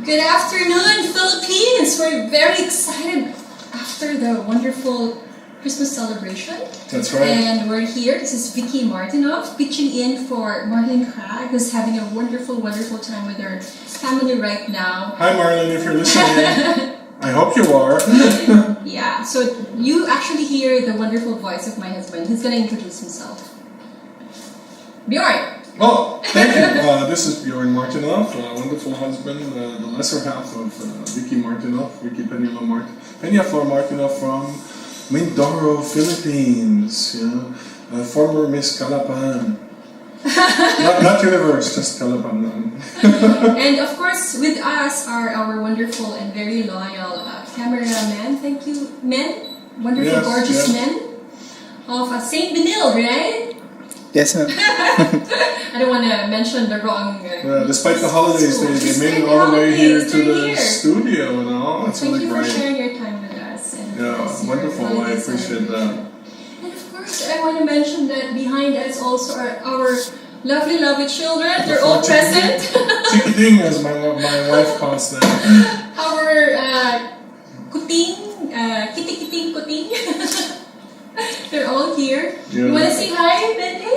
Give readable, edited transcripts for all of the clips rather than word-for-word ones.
Good afternoon, Philippines! We're very excited after the wonderful Christmas celebration. That's right. And we're here. This is Vicki Martinoff pitching in for Marlene Craig, who's having a wonderful, wonderful time with her family right now. Hi Marlene, if you're listening. I hope you are. Yeah, so you actually hear the wonderful voice of my husband. He's going to introduce himself. Bjorn! Oh, thank you. This is Bjorn Martinoff, wonderful husband, the lesser half of Vicki Martinoff, Vicki Penaflor Martinoff from Mindoro, Philippines. You know, former Miss Calapan. not universe, just Calapan. And of course, with us are our wonderful and very loyal cameramen. Thank you, men. Wonderful, yes, gorgeous yes. men of St. Benil, right? Yes, ma'am. I don't want to mention the wrong... despite the holidays, they made it all the way here to the studio and all. It's really great. Thank you for sharing your time with us. And yeah, wonderful. I appreciate that. And of course, I want to mention that behind us also are our lovely, lovely children. They're all present. Chikiting, as my wife calls them. Our kuting, kitty kuting. They're all here. Yeah. You want to say hi, Betty?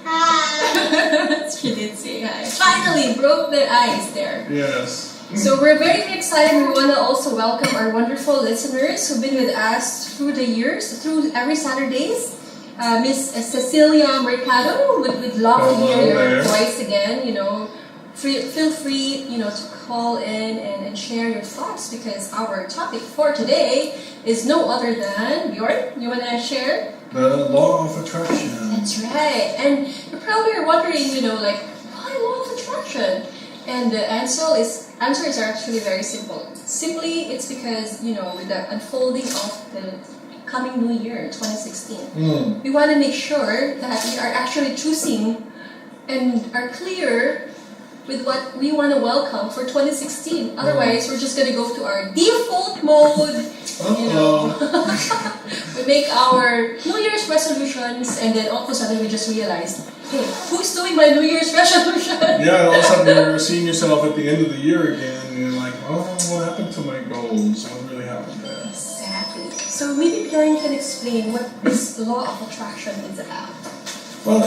Hi! She did say hi. Finally broke the ice there. Yes. So we're very excited. We want to also welcome our wonderful listeners who've been with us through the years, through every Saturdays. Miss Cecilia Mercado, we'd love to hear your voice again. You know, feel free, you know, to call in and share your thoughts, because our topic for today is no other than, Bjorn, you want to share? The law of attraction. That's right. And you're probably wondering, you know, like, why law of attraction? And the answer is actually very simple. Simply, it's because, you know, with the unfolding of the coming new year, 2016, we want to make sure that we are actually choosing and are clear with what we want to welcome for 2016. Otherwise, we're just going to go to our default mode. You know, we make our New Year's resolutions, and then all of a sudden we just realize, hey, who's doing my New Year's resolution? Yeah, and all of a sudden you're seeing yourself at the end of the year again, and you're like, oh, what happened to my goals? What really happened there? Exactly. So maybe Bjorn can explain what this law of attraction is about. Well,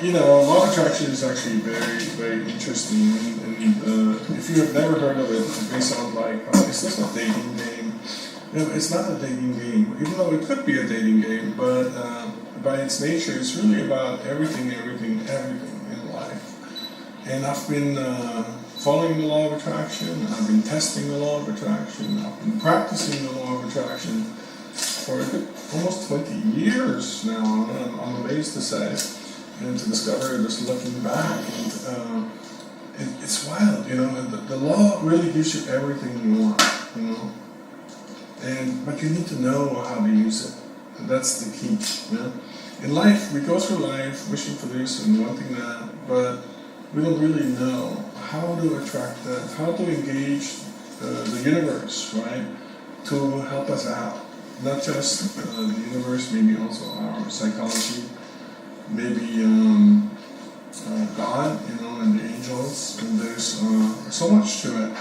you know, law of attraction is actually very, very interesting, and if you have never heard of it, it may sound like, oh, is this a dating game? No, it's not a dating game, even though it could be a dating game, but by its nature, it's really about everything in life. And I've been following the law of attraction, I've been testing the law of attraction, I've been practicing the law of attraction for almost 20 years now. I'm amazed to say, and to discover, just looking back, and it's wild, you know. The law really gives you everything you want, you know. But you need to know how to use it. And that's the key. You know? In life, we go through life wishing for this and wanting that, but we don't really know how to attract that, how to engage the universe, right, to help us out. Not just the universe, maybe also our psychology, maybe God, you know, and the angels. And there's so much to it.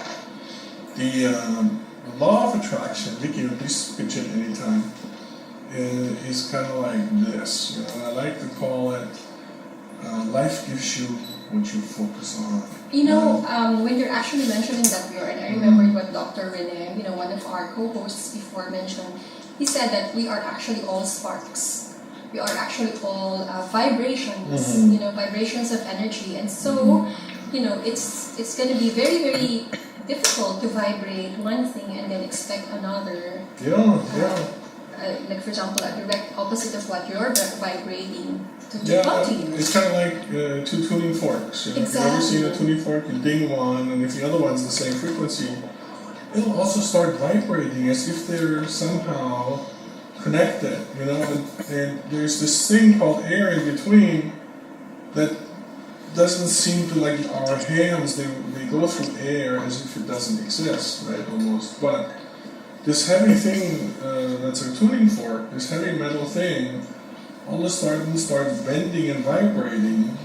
The law of attraction, Vicki, please pitch it anytime, is kind of like this. You know, I like to call it, life gives you what you focus on. You know, when you're actually mentioning that, Bjorn, I remembered what Dr. Rene, you know, one of our co-hosts before mentioned. He said that we are actually all sparks. We are actually all vibrations, you know, vibrations of energy. And so, you know, it's going to be very, very difficult to vibrate one thing and then expect another. Like, for example, a direct opposite of what you're vibrating to come to you. It's kind of like two tuning forks. You know? Exactly. If you've ever seen a tuning fork, you ding one, and if the other one's the same frequency, it'll also start vibrating as if they're somehow connected, you know, and there's this thing called air in between that doesn't seem to, like our hands, they go through air as if it doesn't exist, right, almost. But this heavy thing that's a tuning fork, this heavy metal thing, all of a sudden starts bending and vibrating,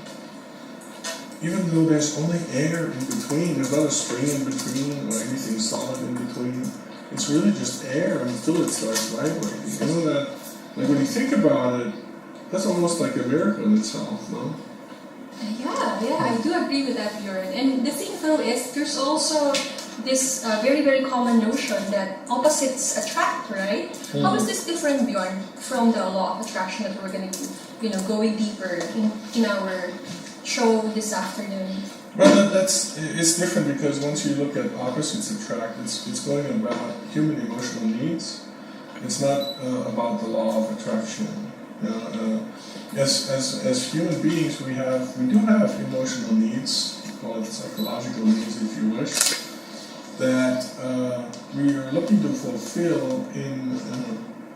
even though there's only air in between, there's not a spring in between or anything solid in between. It's really just air until it starts vibrating. You know that, like when you think about it, that's almost like a miracle in itself, no? Yeah, I do agree with that, Bjorn. And the thing though is, there's also this very, very common notion that opposites attract, right? How is this different, Bjorn, from the law of attraction that we're going to be, going deeper in our show this afternoon? Well, it's different because once you look at opposites attract, it's going about human emotional needs. It's not about the law of attraction. As human beings, we do have emotional needs, call it psychological needs if you wish, that we are looking to fulfill in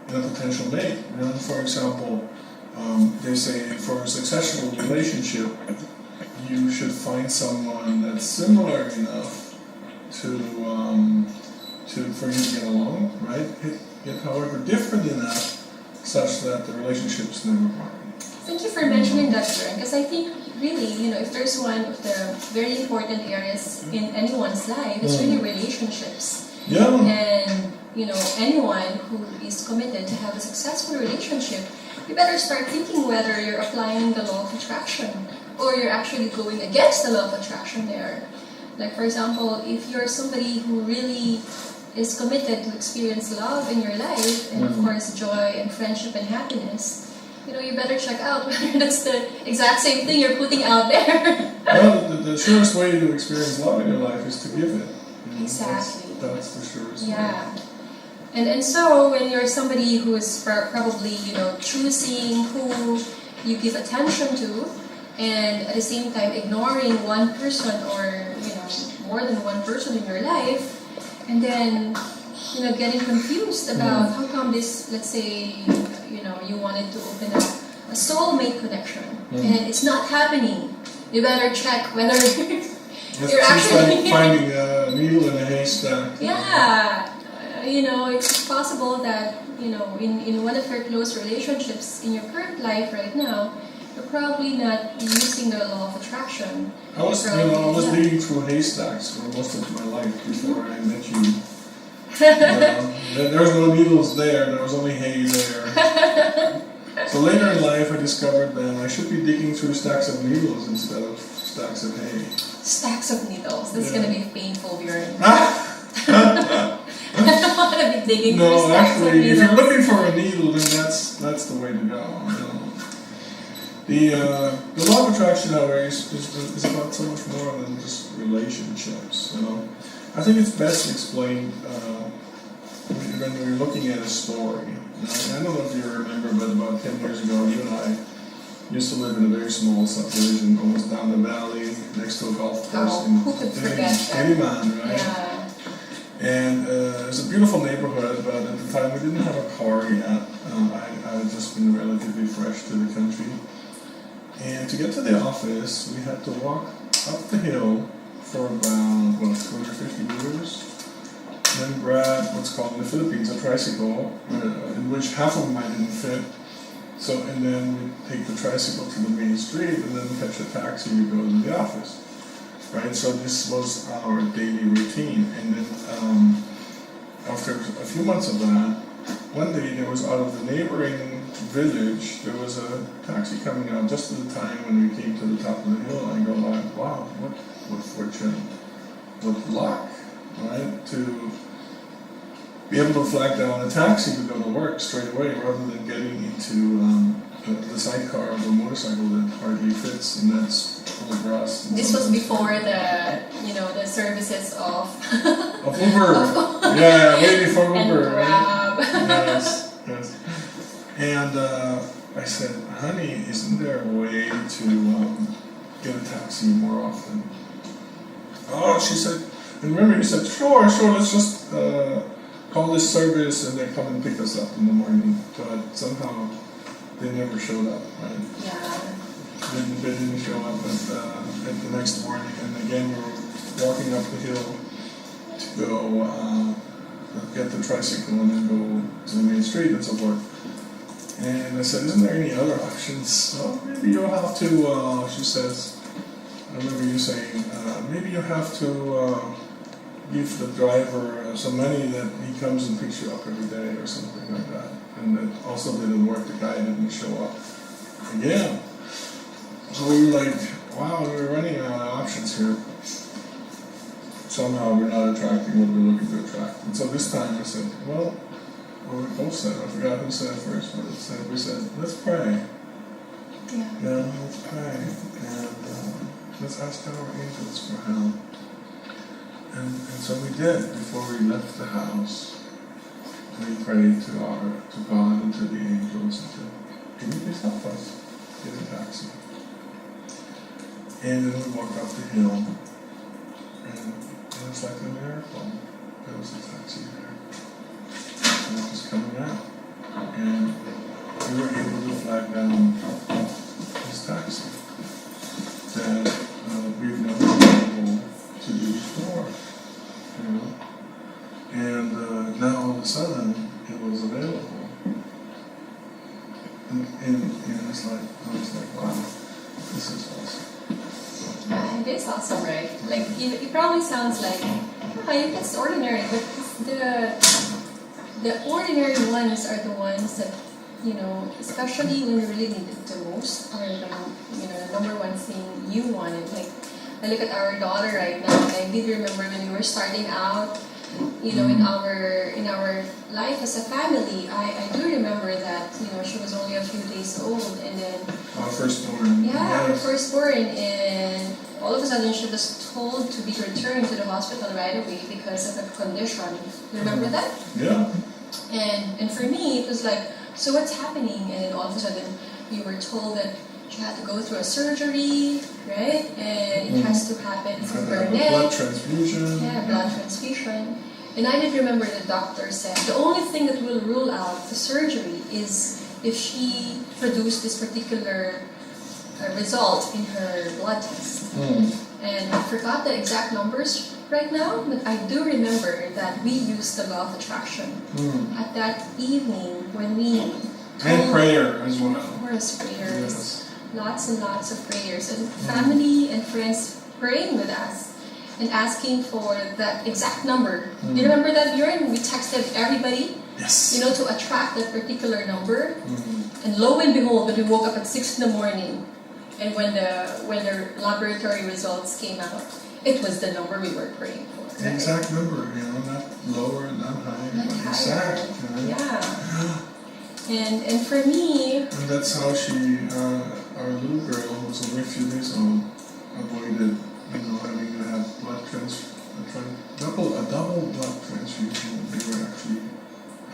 a potential mate. For example, they say for a successful relationship, you should find someone that's similar enough to for you to get along, right? Yet, however, different enough such that the relationship's never broken. Thank you for mentioning that, Bjorn, because I think really, if there's one of the very important areas in anyone's life, it's really relationships. Yeah. And anyone who is committed to have a successful relationship, you better start thinking whether you're applying the law of attraction or you're actually going against the law of attraction there. Like for example, if you're somebody who really is committed to experience love in your life, and of course joy and friendship and happiness, you better check out whether that's the exact same thing you're putting out there. Well, the surest way to experience love in your life is to give it. Exactly. That's the surest way. Yeah. And so when you're somebody who is probably, choosing who you give attention to, and at the same time ignoring one person or, more than one person in your life, and then, getting confused about how come this, let's say, you wanted to open up a soulmate connection, and it's not happening. You better check whether you're actually like finding a needle in a haystack. Yeah, it's possible that in one of your close relationships in your current life right now, you're probably not using the law of attraction. I was digging through haystacks for most of my life before I met you. There was no needles there was only hay there. So later in life I discovered that I should be digging through stacks of needles instead of stacks of hay. Stacks of needles. That's going to be painful, Bjorn. I don't want to be digging through stacks of actually, needles. if you're looking for a needle, then that's the way to go. The law of attraction, however, is about so much more than just relationships. I think it's best explained when we're looking at a story. I don't know if you remember, but about 10 years ago, you and I used to live in a very small subdivision, almost down the valley, next to a golf course Who could forget that? Right? Yeah. And it was a beautiful neighborhood, but at the time we didn't have a car yet. I had just been relatively fresh to the country. And to get to the office, we had to walk up the hill for about, 250 meters. Then grab what's called in the Philippines a tricycle, in which half of mine didn't fit. And then we take the tricycle to the main street and then catch a taxi to go to the office. Right? So this was our daily routine. And then after a few months of that, one day there was out of the neighboring village, there was a taxi coming out just at the time when we came to the top of the hill. And I go like, wow, what fortune, what luck, right? To be able to flag down a taxi to go to work straight away rather than getting into the sidecar of a motorcycle that hardly fits, and that's full of rust. This was before the services of Uber. Yeah, way before and Uber. Grab. Right? Yes. And I said, honey, isn't there a way to get a taxi more often? Oh, she said, and remember you said, sure, let's just call this service and they come and pick us up in the morning. But somehow they never showed up, right? Yeah. They didn't show up at the next morning. And again, we were walking up the hill to go get the tricycle and then go to the main street and so forth. And I said, isn't there any other options? Well, maybe you'll have to, she says, remember you saying, maybe you have to give the driver some money that he comes and picks you up every day or something like that. And it also didn't work, the guy didn't show up again. So we were like, wow, we're running out of options here. Somehow we're not attracting what we're looking to attract. And so this time I said, well, we both said, I forgot who said it first, but we said, let's pray. Yeah, let's pray. And let's ask our angels for help. And so we did. Before we left the house, we prayed to God and to the angels and said, can you please help us get a taxi? And then we walked up the hill, and it was like a miracle. There was a taxi there. And it was coming out. And we were able to flag down his taxi that we've never been able to do before. You know? And now all of a sudden it was available. And it's like, I was like, wow, this is awesome. It is awesome, right? Like, it probably sounds like, it's ordinary, but the ordinary ones are the ones that, you know, especially when you really need it the most, are the, you know, the number one thing you wanted. Like, I look at our daughter right now, and I did remember when we were starting out, you know, in our life as a family. I do remember that, you know, she was only a few days old, and then our firstborn. Yeah, her firstborn, and all of a sudden she was told to be returned to the hospital right away because of a condition. You remember that? Yeah. And for me, it was like, so what's happening? And then all of a sudden, we were told that she had to go through a surgery, right? And it has to happen from her neck. Blood transfusion. Yeah, blood transfusion. And I did remember the doctor said the only thing that will rule out the surgery is if she produced this particular result in her blood test. And I forgot the exact numbers right now, but I do remember that we used the law of attraction at that evening when we and prayer as well. Of course, prayers. Yes. Lots and lots of prayers, and family and friends praying with us and asking for that exact number. Do you remember that, Bjorn? We texted everybody, Yes. you know, to attract that particular number. And lo and behold, when we woke up at 6 in the morning, and when the laboratory results came out, it was the number we were praying for. Right? The exact number, you know, not lower, not higher, Not but higher. exact. You know? Yeah. And for me, And that's how she, our little girl, who was only a few days old, avoided, you know, having to have a double blood transfusion. They were actually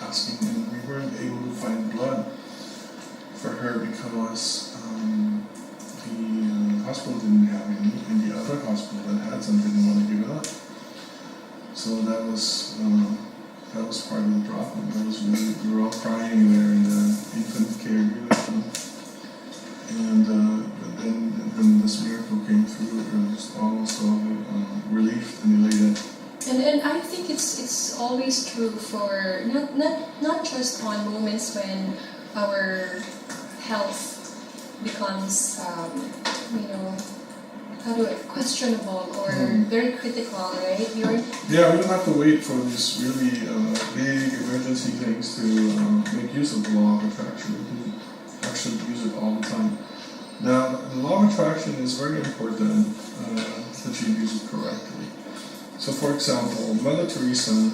asking, and we weren't able to find blood for her because the hospital didn't have any, and the other hospital that had some didn't want to give it up. So that was part of the problem. That was really, we were all crying there in the infant care unit. And then this miracle came through. We were just all so relieved and elated. and I think it's always true for not just on moments when our health becomes you know, questionable or very critical, right? Yeah, we don't have to wait for these really big emergency things to make use of the law of attraction. We can actually use it all the time. Now, the law of attraction is very important that you use it correctly. So, for example, Mother Teresa,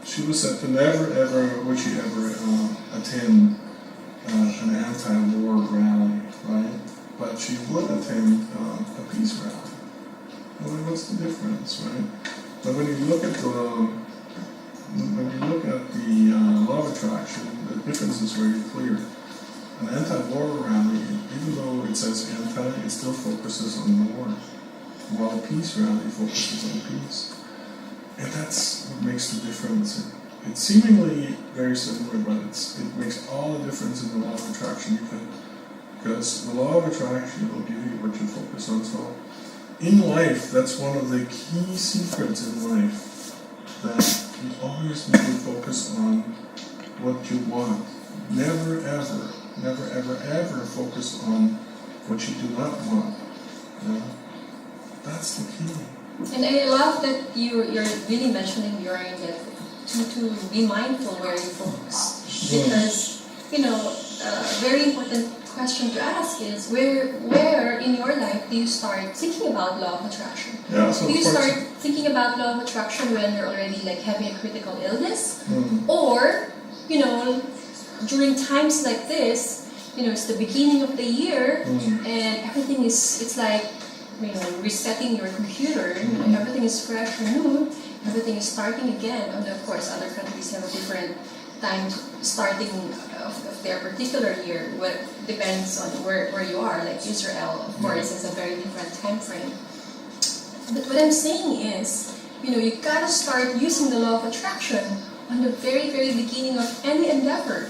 she was said to never ever would she ever attend an anti-war rally, right? But she would attend a peace rally. Well, what's the difference, right? But when you look at the law of attraction, the difference is very clear. An anti-war rally, even though it says anti, it still focuses on war, while a peace rally focuses on peace. And that's what makes the difference. It's seemingly very similar, but it makes all the difference in the law of attraction. Because the law of attraction will give you what you focus on. So, in life, that's one of the key secrets in life, that you always need to focus on what you want. Never ever focus on what you do not want. Yeah. That's the key. And I love that you're really mentioning, Bjorn, that to be mindful where you focus. Because, a very important question to ask is where in your life do you start thinking about law of attraction? Yeah, so do you start thinking about law of attraction when you're already like having a critical illness? Or, during times like this, it's the beginning of the year and everything it's like, resetting your computer, everything is fresh and new, everything is starting again. And of course, other countries have a different time starting of their particular year. What depends on where you are. Like Israel, of course, is a very different time frame. But what I'm saying is, you gotta start using the law of attraction on the very, very beginning of any endeavor.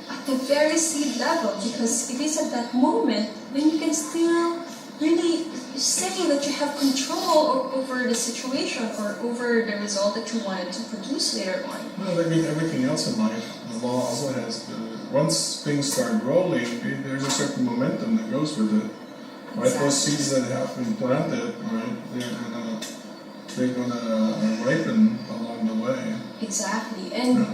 At the very seed level, because it is at that moment when you can still really say that you have control over the situation or over the result that you wanted to produce later on. Well, I mean, everything else in life, the law also has, once things start rolling, there's a certain momentum that goes with it. Right? Exactly. Those seeds that have been planted, right, they're gonna ripen along the way. Exactly. And,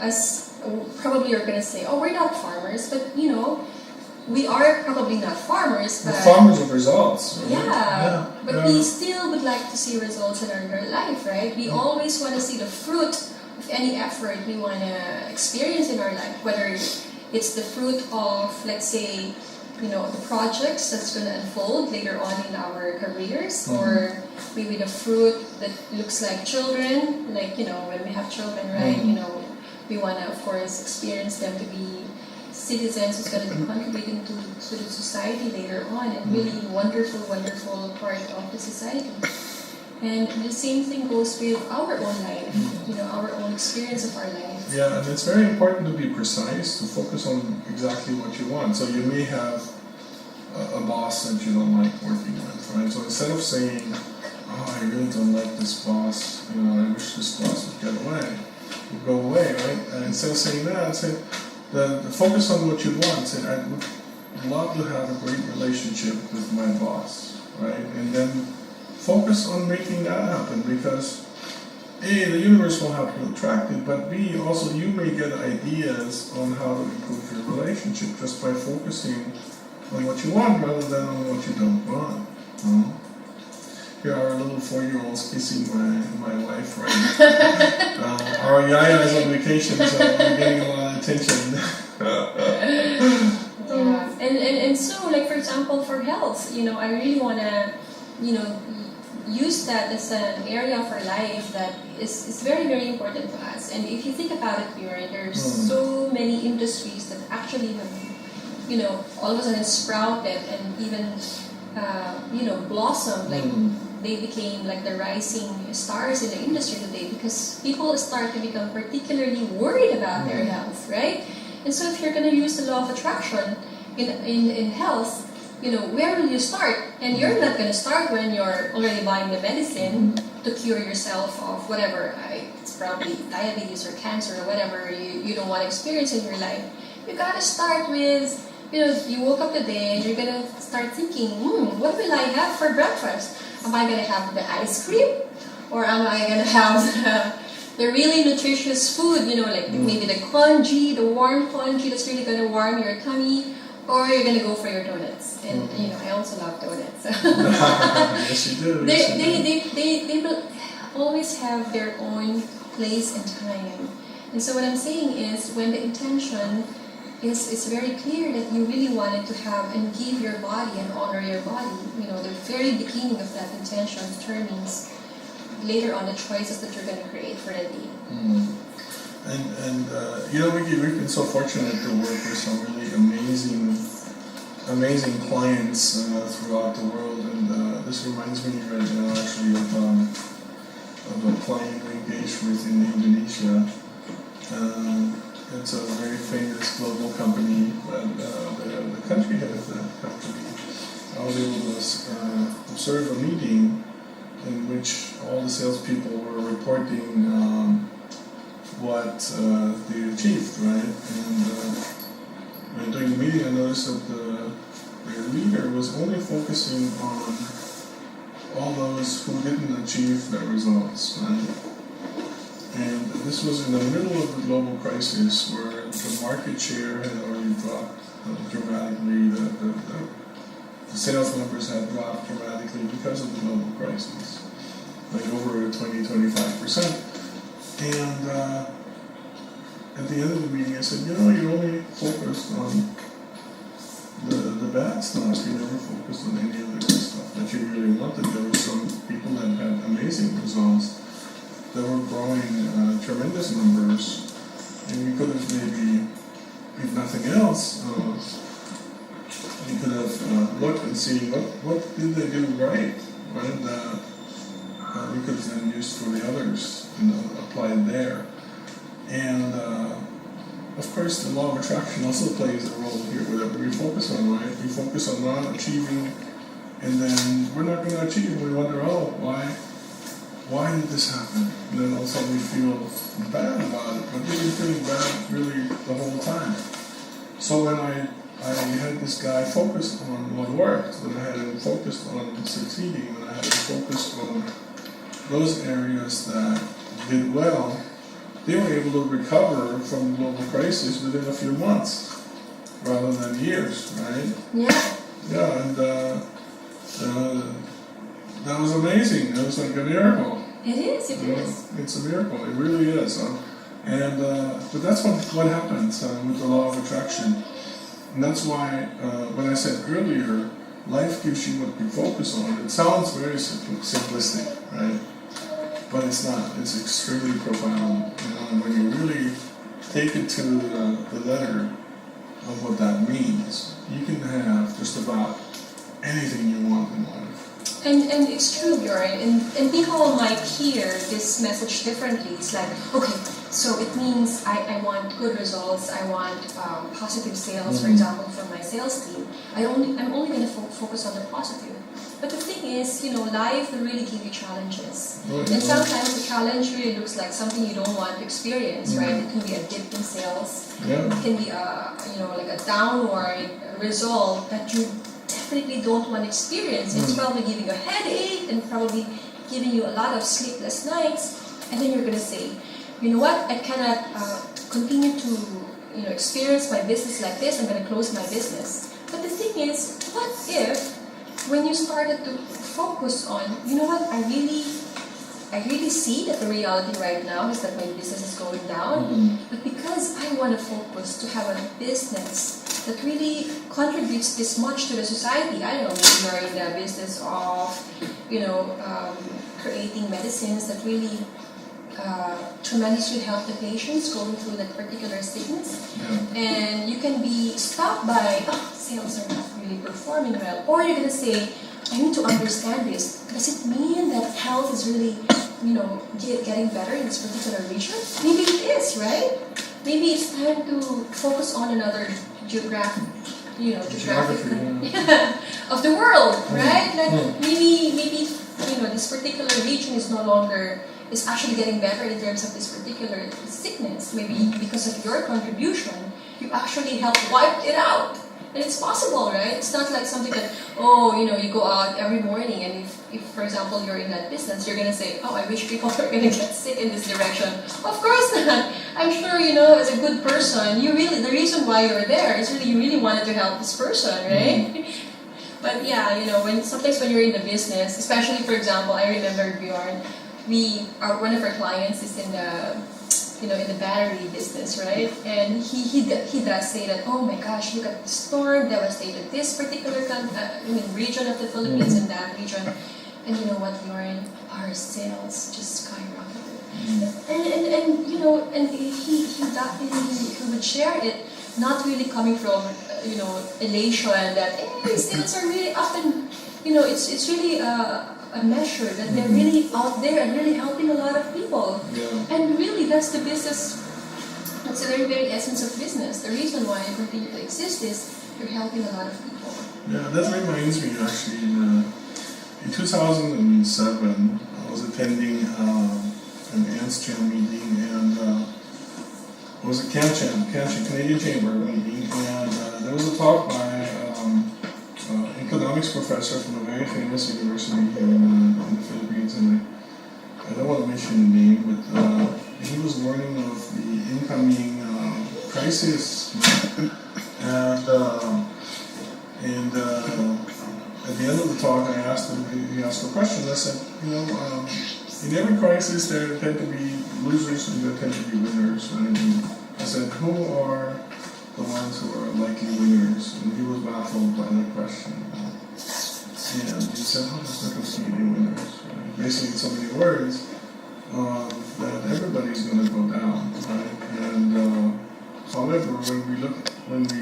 as probably you're going to say, oh, we're not farmers, but, we are probably not farmers, but... We're farmers of results, right? Yeah, but we still would like to see results in our life, right? We always want to see the fruit of any effort we want to experience in our life, whether it's the fruit of, let's say, the projects that's going to unfold later on in our careers, or maybe the fruit that looks like children, like, when we have children, right? We want to, of course, experience them to be citizens who's going to be contributing to the society later on, and really wonderful, wonderful part of the society. And the same thing goes with our own life, our own experience of our life. Yeah, and it's very important to be precise, to focus on exactly what you want. So you may have a boss that you don't like working with, right? So instead of saying, oh, I really don't like this boss, I wish this boss would get away, would go away, right? And instead of saying that, say, the focus on what you want. Say, I would love to have a great relationship with my boss, right? And then focus on making that happen, because A, the universe will help you attract it, but B, also you may get ideas on how to improve your relationship just by focusing on what you want rather than on what you don't want. Here are our little 4-year-olds kissing my wife right now. Our Yaya is on vacation, so we're getting a lot of attention. Yeah, and so, like, for example, for health, I really want to, use that as an area of our life that is very, very important to us. And if you think about it, Bjorn, there's so many industries that actually have, all of a sudden sprouted and even, blossomed. Like, they became like the rising stars in the industry today because people start to become particularly worried about their health, right? And so if you're going to use the law of attraction in health, where will you start? And you're not going to start when you're already buying the medicine to cure yourself of whatever. It's probably diabetes or cancer or whatever you don't want to experience in your life. You got to start with, you woke up today and you're going to start thinking, what will I have for breakfast? Am I going to have the ice cream? Or am I going to have the really nutritious food, like maybe the congee, the warm congee that's really going to warm your tummy? Or you're going to go for your donuts. And, I also love donuts. Yes, you do. They will always have their own place and time. And so what I'm saying is, when the intention is very clear that you really wanted to have and give your body and honor your body, the very beginning of that intention determines later on the choices that you're going to create for the day. Vicki, we've been so fortunate to work with some really amazing clients throughout the world, and this reminds me right now actually of a client we engaged with in Indonesia. It's a very famous global company, but the country head of that company, I was able to observe a meeting in which all the salespeople were reporting what they achieved, right? And during the meeting, I noticed that their leader was only focusing on all those who didn't achieve their results, right? And this was in the middle of the global crisis where the market share had already dropped dramatically, the sales numbers had dropped dramatically because of the global crisis, like over 20-25%. And at the end of the meeting I said, you only focused on the bad stuff, you never focused on any of the good stuff that you really wanted. There were some people that had amazing results that were growing tremendous numbers, and you could have maybe, if nothing else, you could have looked and seen what did they do right, and you could have then used for the others, applied there. And of course, the law of attraction also plays a role here. Whatever we focus on, right? We focus on not achieving, and then we're not going to achieve. We wonder, why did this happen? And then all of a sudden we feel bad about it, but we've been feeling bad really the whole time. So when I had this guy focused on what worked, when I had him focused on succeeding, when I had him focused on those areas that did well, they were able to recover from the global crisis within a few months, rather than years, right? Yeah. Yeah, and that was amazing. It was like a miracle. It is. It is. It's a miracle. It really is. But that's what happens with the law of attraction, and that's why when I said earlier, life gives you what you focus on. It sounds very simplistic, right? But it's not. It's extremely profound. And when you really take it to the letter of what that means, you can have just about anything you want in life. And it's true, Bjorn. And people might hear this message differently. It's like, okay, so it means I want good results. I want positive sales, for example, from my sales team. I'm only going to focus on the positive. But the thing is, life will really give you challenges. And sometimes the challenge really looks like something you don't want to experience, right? It can be a dip in sales. Yeah. It can be like a downward result that you definitely don't want to experience. It's probably giving you a headache and probably giving you a lot of sleepless nights. And then you're going to say, you know what? I cannot continue to experience my business like this. I'm going to close my business. But the thing is, what if when you started to focus on, you know what, I really see that the reality right now is that my business is going down, but because I want to focus to have a business that really contributes this much to the society, I don't know, maybe you're in the business of, creating medicines that really tremendously help the patients going through that particular sickness, and you can be stopped by, sales are not really performing well, or you're going to say, I need to understand this. Does it mean that health is really, getting better in this particular region? Maybe it is, right? Maybe it's time to focus on another geographic of the world, right? Like maybe this particular region is actually getting better in terms of this particular sickness. Maybe because of your contribution, you actually help wipe it out. And it's possible, right? It's not like something that, you go out every morning and if for example, you're in that business, you're going to say, I wish people were going to get sick in this direction. Of course not. I'm sure, as a good person, the reason why you're there is really, you really wanted to help this person, right? But yeah, sometimes when you're in the business, especially, for example, I remember Bjorn, one of our clients is in the battery business, right? And he does say that, oh my gosh, look at the storm devastated this particular region of the Philippines and that region. And you know what, Bjorn? Our sales just skyrocketed. And he would share it, not really coming from elation that sales are really up and it's really a measure that they're really out there and really helping a lot of people. And really, that's the business. That's the very, very essence of business. The reason why you continue to exist is you're helping a lot of people. Yeah, that reminds me actually. In 2007, I was attending an ANSCHAM meeting, and it was a Canadian Chamber meeting, and there was a talk by economics professor from a very famous university here in the Philippines, and I don't want to mention the name, but he was warning of the incoming crisis, and at the end of the talk, I asked him. He asked a question. I said, in every crisis there tend to be losers and there tend to be winners. Right? And I said, who are the ones who are likely winners? And he was baffled by that question. And he said, there's not going to be any winners. Right? Basically, in so many words, that everybody's going to go down. Right? And however, when we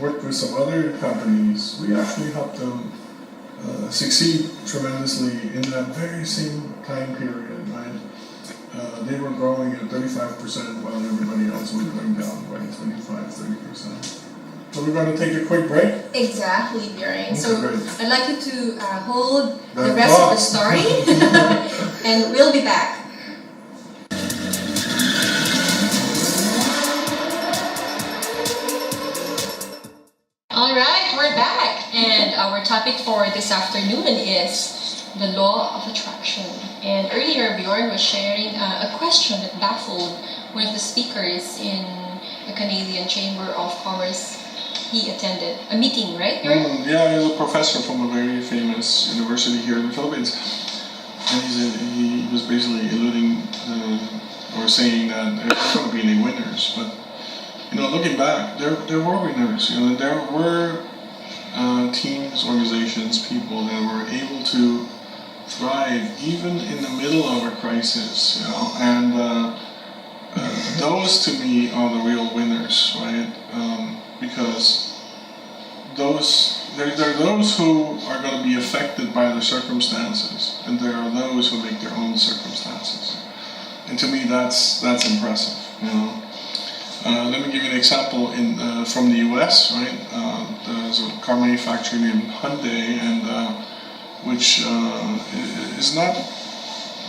worked with some other companies, we actually helped them succeed tremendously in that very same time period, right? They were growing at 35% while everybody else was going down by 25-30%. So we're going to take a quick break. Exactly, Bjorn. So great. I'd like you to hold the rest of the story, and we'll be back. Alright, we're back, and our topic for this afternoon is the law of attraction. And earlier, Bjorn was sharing a question that baffled one of the speakers in the Canadian Chamber of Commerce. He attended a meeting, right, Bjorn? Yeah, he's a professor from a very famous university here in the Philippines. And he was basically alluding or saying that there's not going to be any winners. But looking back, there were winners. There were teams, organizations, people that were able to thrive even in the middle of a crisis. And those to me are the real winners, right? Because there are those who are going to be affected by the circumstances, and there are those who make their own circumstances. And to me, that's impressive. Let me give you an example from the U.S. Right, there's a car manufacturer named Hyundai, and which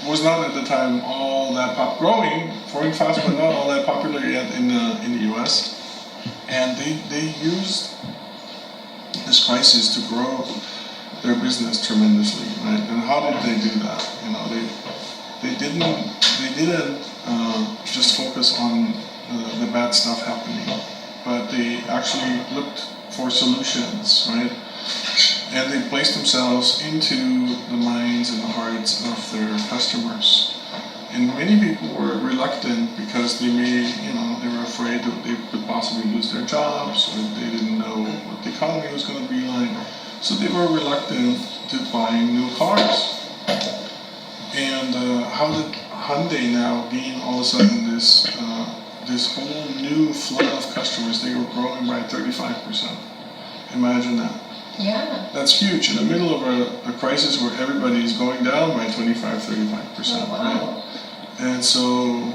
was not at the time all that growing fast, but not all that popular yet in the U.S. And they used this crisis to grow their business tremendously, right? And how did they do that? They didn't just focus on the bad stuff happening, but they actually looked for solutions, right? And they placed themselves into the minds and the hearts of their customers. And many people were reluctant because they were afraid that they could possibly lose their jobs, or they didn't know what the economy was going to be like. So they were reluctant to buying new cars. And how did Hyundai now gain all of a sudden this whole new flood of customers? They were growing by 35%. Imagine that. Yeah. That's huge in the middle of a crisis where everybody is going down by 25-35%. Oh, wow. Right? And so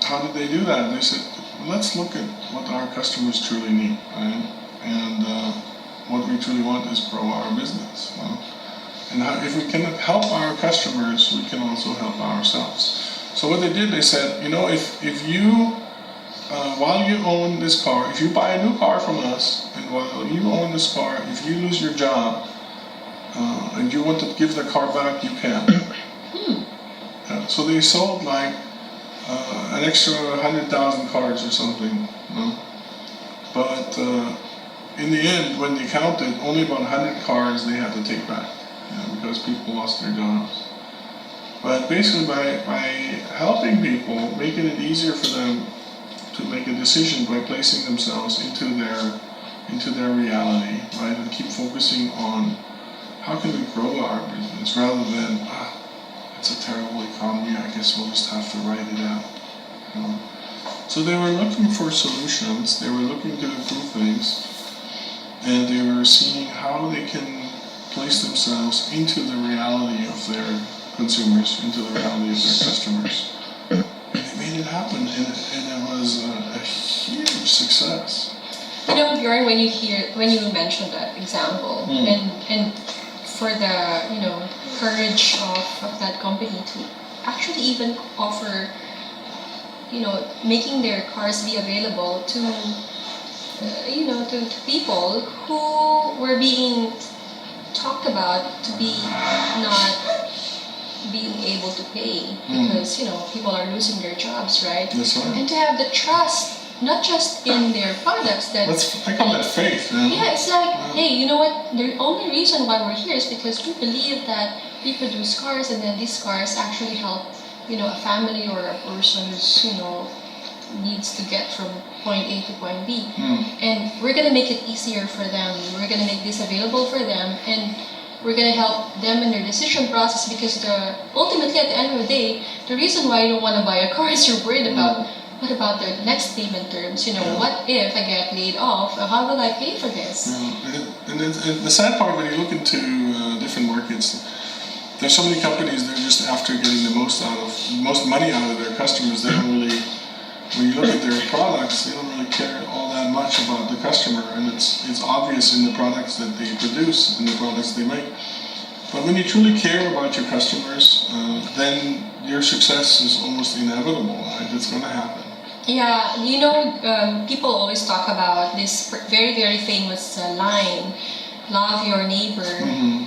how did they do that? They said, let's look at what our customers truly need, right? And what we truly want is grow our business. And if we can help our customers, we can also help ourselves. So what they did, they said, if you, while you own this car, if you buy a new car from us, and while you own this car, if you lose your job, and you want to give the car back, you can. So they sold like an extra 100,000 cars or something. But in the end, when they counted, only about 100 cars they had to take back, because people lost their jobs. But basically by helping people, making it easier for them to make a decision by placing themselves into their reality, right, and keep focusing on how can we grow our business rather than it's a terrible economy, I guess we'll just have to ride it out. So they were looking for solutions, they were looking to improve things, and they were seeing how they can place themselves into the reality of their consumers, into the reality of their customers. And they made it happen, and it was a huge success. Bjorn, when you mentioned that example, and for the courage of that company to actually even offer, making their cars be available to to people who were being talked about to be not being able to pay because people are losing their jobs, right? That's right. And to have the trust, not just in their products, that I call that faith. yeah, it's like, hey, you know what? The only reason why we're here is because we believe that we produce cars, and then these cars actually help, a family or a person who's needs to get from point A to point B, and we're gonna make it easier for them. We're gonna make this available for them, and we're gonna help them in their decision process because ultimately at the end of the day, the reason why you don't want to buy a car is you're worried about what about the next payment terms. What if I get laid off? How will I pay for this? And the sad part when you look into different markets, there's so many companies that are just after getting the most money out of their customers. They don't really. When you look at their products, they don't really care all that much about the customer, and it's obvious in the products that they produce and the products they make. But when you truly care about your customers, then your success is almost inevitable. Right? It's going to happen. Yeah, people always talk about this very, very famous line, love your neighbor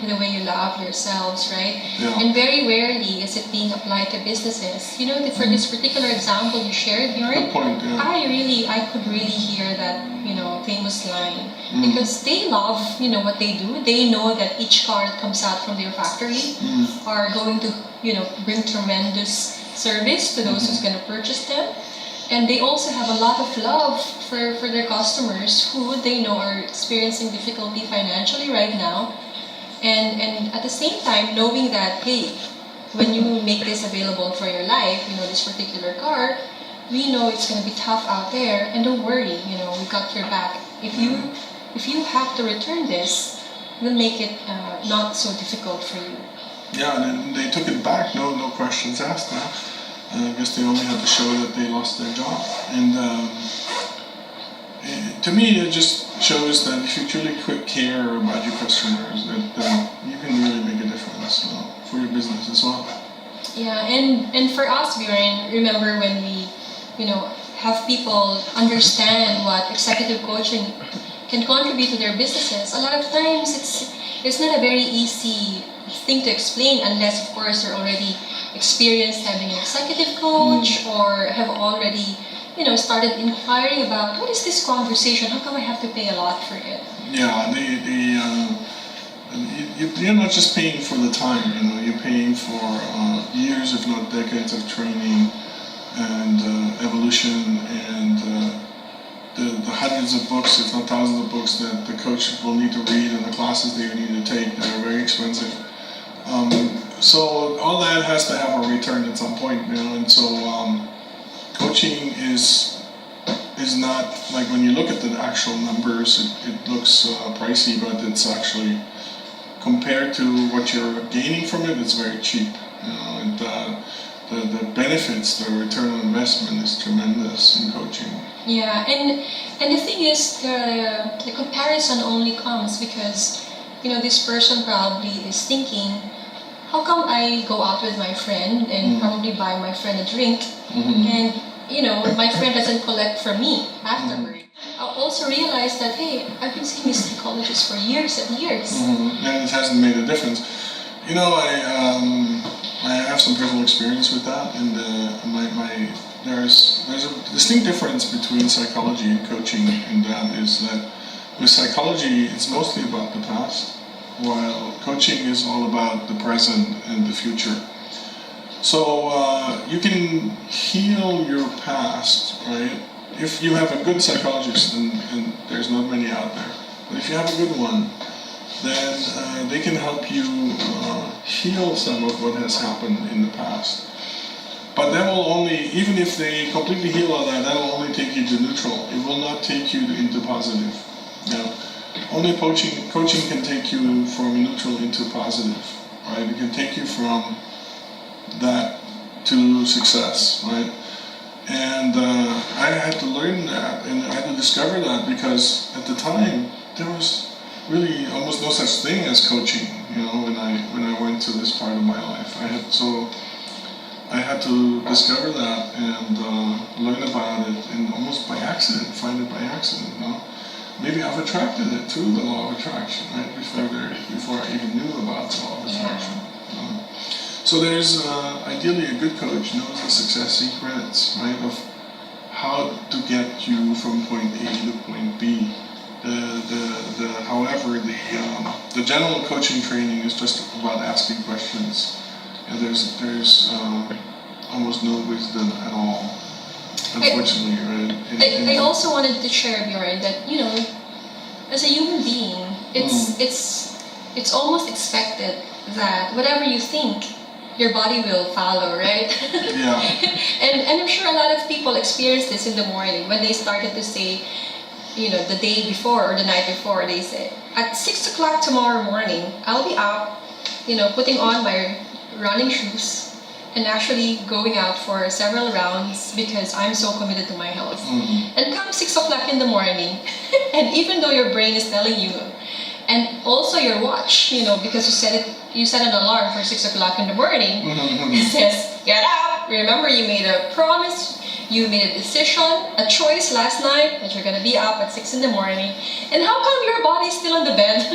the way you love yourselves, right? Yeah. And very rarely is it being applied to businesses. For this particular example you shared, Bjorn, good point, yeah. I could really hear that, famous line because they love, what they do. They know that each car that comes out from their factory are going to, bring tremendous service to those who's going to purchase them. And they also have a lot of love for their customers who they know are experiencing difficulty financially right now. And at the same time, knowing that, hey, when you make this available for your life, this particular car, we know it's going to be tough out there, and don't worry, we got your back. If you have to return this, we'll make it not so difficult for you. Yeah, and they took it back, no questions asked. I guess they only had to show that they lost their job. And to me, it just shows that if you truly care about your customers, that you can really make a difference for your business as well. Yeah, and for us, Bjorn, remember when we, have people understand what executive coaching can contribute to their businesses. A lot of times, it's not a very easy thing to explain unless, of course, you're already experienced having an executive coach or have already, started inquiring about what is this conversation? How come I have to pay a lot for it? Yeah, you're not just paying for the time. You're paying for years, if not decades, of training and evolution and the hundreds of books, if not thousands of books, that the coach will need to read and the classes they need to take that are very expensive. So all that has to have a return at some point, and so coaching is not like when you look at the actual numbers, it looks pricey, but it's actually compared to what you're gaining from it, it's very cheap. And the benefits, the return on investment is tremendous in coaching. Yeah, and the thing is, the comparison only comes because this person probably is thinking, how come I go out with my friend and probably buy my friend a drink and my friend doesn't collect from me afterward? I'll also realize that, hey, I've been seeing this psychologist for years and years. And it hasn't made a difference. I have some personal experience with that, and there's a distinct difference between psychology and coaching, and that is that with psychology it's mostly about the past, while coaching is all about the present and the future. So you can heal your past, right? If you have a good psychologist, and there's not many out there, but if you have a good one, then they can help you heal some of what has happened in the past. But that will only, even if they completely heal all that, that will only take you to neutral. It will not take you into positive. Only coaching can take you from neutral into positive, right? It can take you from that to success, right? And I had to learn that, and I had to discover that, because at the time there was really almost no such thing as coaching. When I went to this part of my life, I had to discover that and learn about it, and almost by accident, find it by accident. maybe I've attracted it to the law of attraction, right? Before I even knew about the law of attraction. So there's ideally a good coach knows the success secrets, right, of how to get you from point A to point B. However, the general coaching training is just about asking questions, and there's almost no wisdom at all, unfortunately, right? I also wanted to share, Bjorn, that as a human being, it's almost expected that whatever you think, your body will follow, right? Yeah. and I'm sure a lot of people experience this in the morning when they started to say, the day before or the night before, they say, at 6 o'clock tomorrow morning, I'll be up, putting on my running shoes and actually going out for several rounds because I'm so committed to my health. And come 6 o'clock in the morning, and even though your brain is telling you, and also your watch, because you set an alarm for 6 o'clock in the morning, it says, get up, remember you made a promise, you made a decision, a choice last night that you're going to be up at 6 in the morning, and how come your body's still on the bed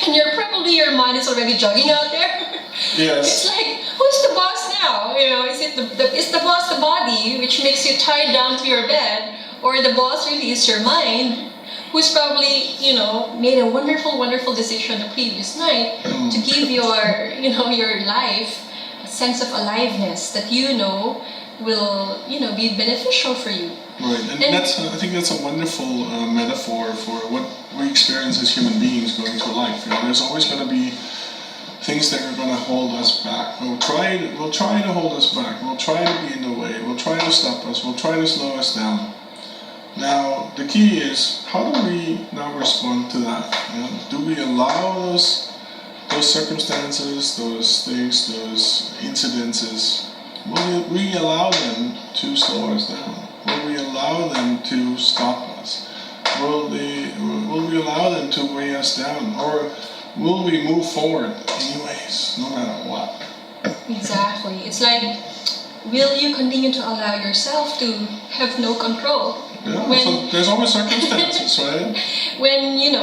and your mind is already jogging out there? Yes. It's like, who's the boss now? Is the boss the body, which makes you tied down to your bed, or the boss really is your mind, who's probably, made a wonderful decision the previous night to give your life a sense of aliveness that will, be beneficial for you. Right, and I think that's a wonderful metaphor for what we experience as human beings going through life. There's always going to be things that are going to hold us back. We'll try to hold us back. We'll try to be in the way. We'll try to stop us. We'll try to slow us down. Now, the key is, how do we now respond to that? Do we allow those circumstances, those things, those incidences? Will we allow them to slow us down? Will we allow them to stop us? Will we allow them to weigh us down? Or will we move forward anyways, no matter what? Exactly. It's like, will you continue to allow yourself to have no control? Yeah, so there's always circumstances, right? When you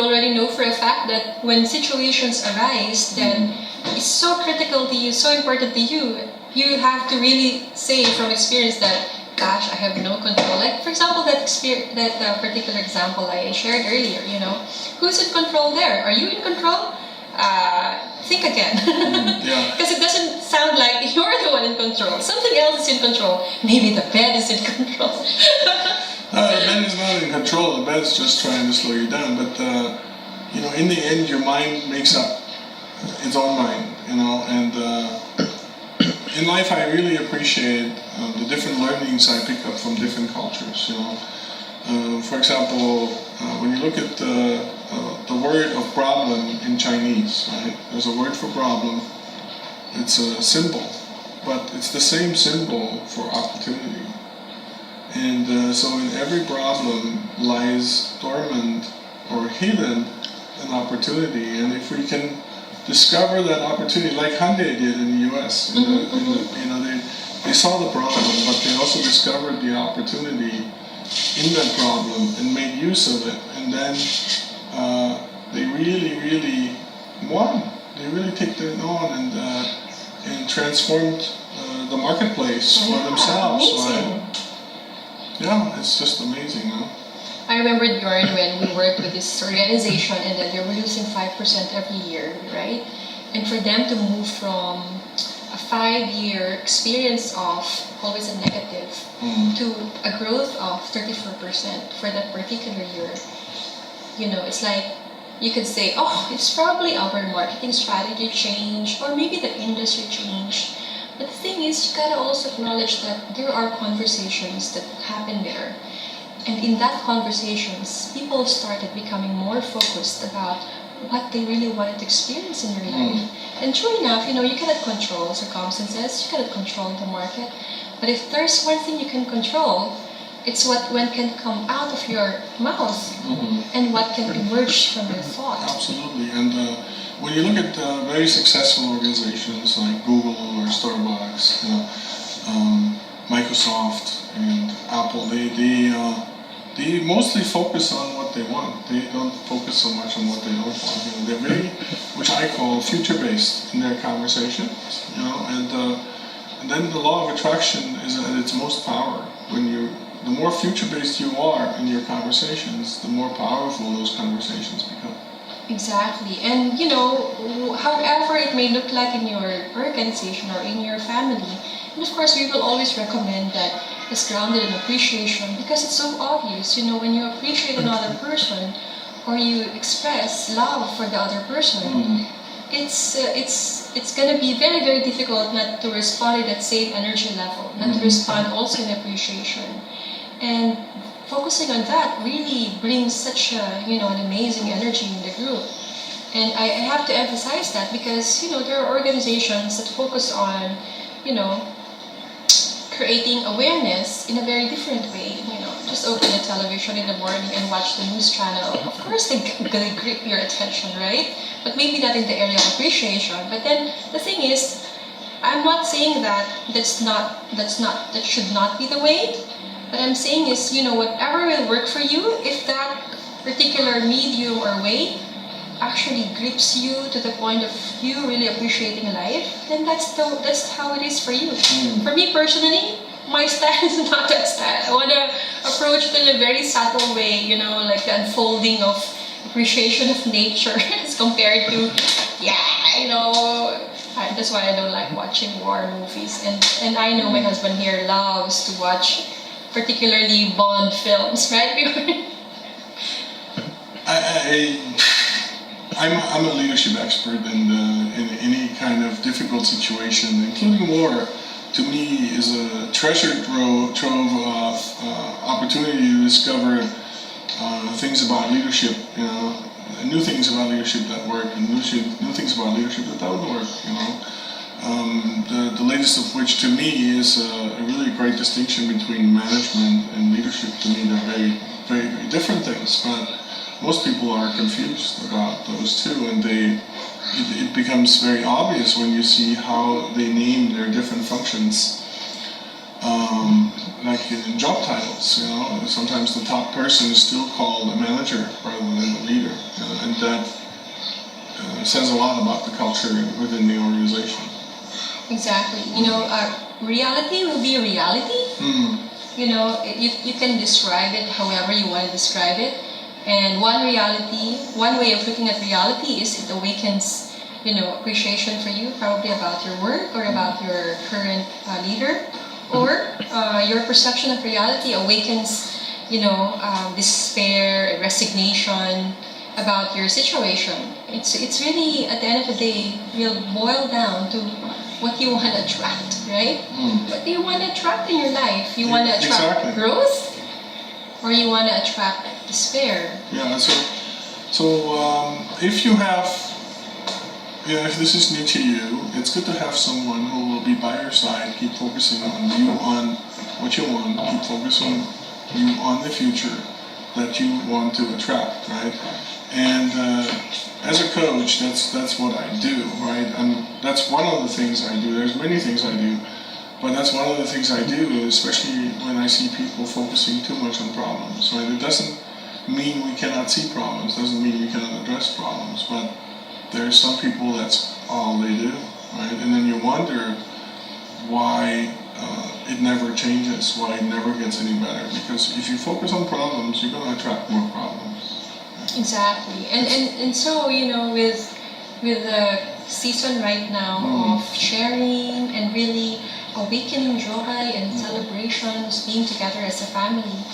already know for a fact that when situations arise, then it's so critical to you, so important to you. You have to really say from experience that, gosh, I have no control. Like, for example, that particular example I shared earlier, who's in control there? Are you in control? Think again. Because it doesn't sound like you're the one in control. Something else is in control. Maybe the bed is in control. No, the bed is not in control. The bed's just trying to slow you down. But, in the end, your mind makes up its own mind, and in life I really appreciate the different learnings I pick up from different cultures, For example, when you look at the word of problem in Chinese, right? There's a word for problem. It's a symbol, but it's the same symbol for opportunity. And so in every problem lies dormant or hidden an opportunity, and if we can discover that opportunity, like Hyundai did in the U.S., they saw the problem, but they also discovered the opportunity in that problem and made use of it, and then they really won. They really took it on and transformed the marketplace for themselves. Amazing. Yeah, it's just amazing, I remember, Bjorn, when we worked with this organization and then they were losing 5% every year, right? And for them to move from a 5-year experience of always a negative to a growth of 34% for that particular year, it's like you could say, oh, it's probably our marketing strategy changed or maybe the industry changed. But the thing is, you gotta also acknowledge that there are conversations that happen there. And in that conversations, people started becoming more focused about what they really wanted to experience in their life. And true enough, you cannot control circumstances, you cannot control the market. But if there's one thing you can control, it's what can come out of your mouth and what can emerge from your thought. Absolutely. And when you look at very successful organizations like Google or Starbucks, Microsoft and Apple, they mostly focus on what what they want. They don't focus so much on what they don't want. You know, they're very, which I call future-based in their conversations. You know, and then the law of attraction is at its most power when the more future-based you are in your conversations, the more powerful those conversations become. Exactly. And you know, however it may look like in your organization or in your family, and of course we will always recommend that it's grounded in appreciation because it's so obvious. You know, when you appreciate another person or you express love for the other person, it's gonna be very, very difficult not to respond at that same energy level, not to respond also in appreciation. And focusing on that really brings such a, you know, an amazing energy in the group. And I have to emphasize that because, you know, there are organizations that focus on, you know, creating awareness in a very different way. You know, just open the television in the morning and watch the news channel. Of course, they're gonna grip your attention, right? But maybe not in the area of appreciation. But then the thing is, I'm not saying that that should not be the way. What I'm saying is, you know, whatever will work for you, if that particular medium or way actually grips you to the point of you really appreciating life, then that's how it is for you. For me personally, my style is not that style. I want to approach it in a very subtle way, you know, like the unfolding of appreciation of nature as compared to, you know, that's why I don't like watching war movies. And I know my husband here loves to watch particularly Bond films, right? I'm a leadership expert in any kind of difficult situation, including war. To me, is a treasure trove of opportunity to discover things about leadership. You know, new things about leadership that work, and new things about leadership that don't work. You know. The latest of which to me is a really great distinction between management and leadership. To me, they're very, very, very different things, but most people are confused about those two, and it becomes very obvious when you see how they name their different functions, like in job titles. You know, sometimes the top person is still called a manager rather than a leader, and that says a lot about the culture within the organization. Exactly. You know, reality will be reality. You know, you can describe it however you want to describe it. And one way of looking at reality is it awakens, you know, appreciation for you, probably about your work or about your current leader. Or your perception of reality awakens, you know, despair, resignation about your situation. It's really, at the end of the day, will boil down to what you want to attract, right? What do you want to attract in your life? You want to attract growth, or you want to attract despair? Yeah. So if you have, if this is new to you, it's good to have someone who will be by your side, keep focusing on you, on what you want, keep focusing you on the future that you want to attract, right? And as a coach, that's what I do, right? And that's one of the things I do. There's many things I do, but that's one of the things I do, especially when I see people focusing too much on problems, right? It doesn't mean we cannot see problems, doesn't mean we cannot address problems, but there's some people that's all they do, right? And then you wonder why it never changes, why it never gets any better. Because if you focus on problems, you're going to attract more problems. Exactly. And so, you know, with the season right now of sharing and really awakening joy and celebrations, being together as a family,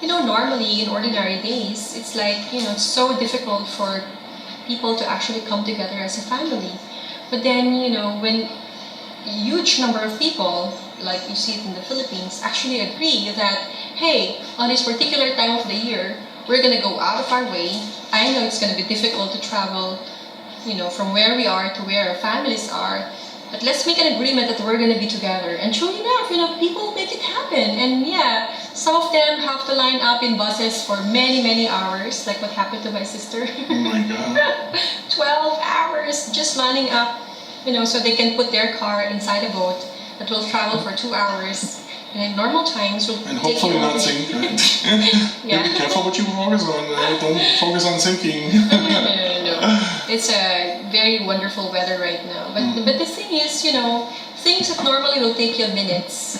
you know, normally in ordinary days, it's like, you know, it's so difficult for people to actually come together as a family. But then, you know, when a huge number of people, like you see it in the Philippines, actually agree that, hey, on this particular time of the year, we're going to go out of our way. I know it's going to be difficult to travel, you know, from where we are to where our families are, but let's make an agreement that we're going to be together. And true enough, you know, people make it happen. And yeah, some of them have to line up in buses for many, many hours, like what happened to my sister. Oh my God. 12 hours just lining up, you know, so they can put their car inside a boat that will travel for 2 hours. And in normal times, we'll And take hopefully you not all- sink, right? Yeah. Be careful what you focus on. Don't focus on sinking. No. It's a very wonderful weather right now. But the thing is, things that normally will take you minutes,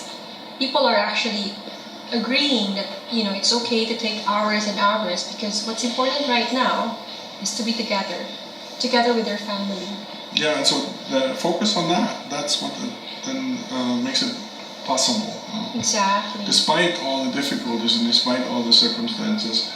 people are actually agreeing that, it's okay to take hours and hours, because what's important right now is to be together with their family. Yeah, and so the focus on that, that's what then makes it possible. Exactly. Despite all the difficulties and despite all the circumstances,